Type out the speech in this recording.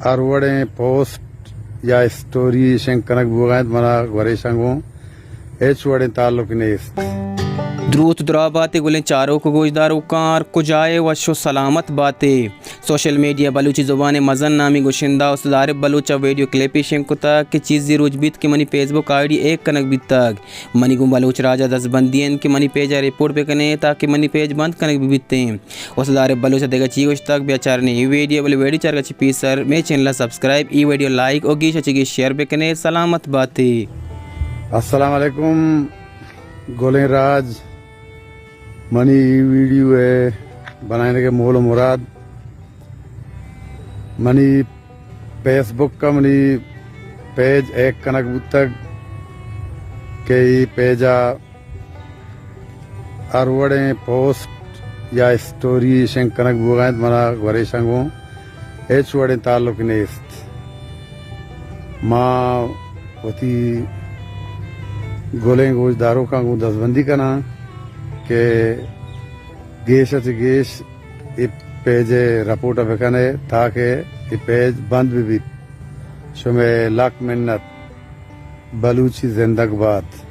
arwade post ya story shenkanak bugayt mana gore shango echwade taluk nest द्रूत द्रा बातें गुलें चारों को गोजदारों car कुजाए वशो सलामत बातें सोशल मीडिया बलूची ज़ुबान मज़न नामी गुशिंदा उसदार बलूचा वीडियो क्लिप शेंकुता कि चीज़ी रोजबीत की मनी फेसबुक आईडी एक कनक बीत तक मनी गुम बलूच राजा दसबंदियन की मनी पेज रिपोर्ट पे कने ताकि मनी पेज बंद कनक भी बीतते उसदार बलूचा देगा चीज तक बेचार ने ये वीडियो बोले वीडियो चार का छिपी सर मैं चैनल सब्सक्राइब ई वीडियो लाइक और गीश अच्छी शेयर पे कने सलामत बातें अस्सलाम वालेकुम गोले राज मनी वीडियो है बनाने के मोल मुराद मनी फेसबुक का मनी पेज एक कनक तक के पेजा अरवड़े पोस्ट या स्टोरी शेंग कनक बुगायत मना घरे शंगो एचवड़े ताल्लुक नेस्त माँ होती गोले गोजदारों का दसबंदी करना के गेश ये पेज रिपोर्ट बेकने ताकि ये पेज बंद भी शुमे लाख मिन्नत बलूची जिंदगी बात।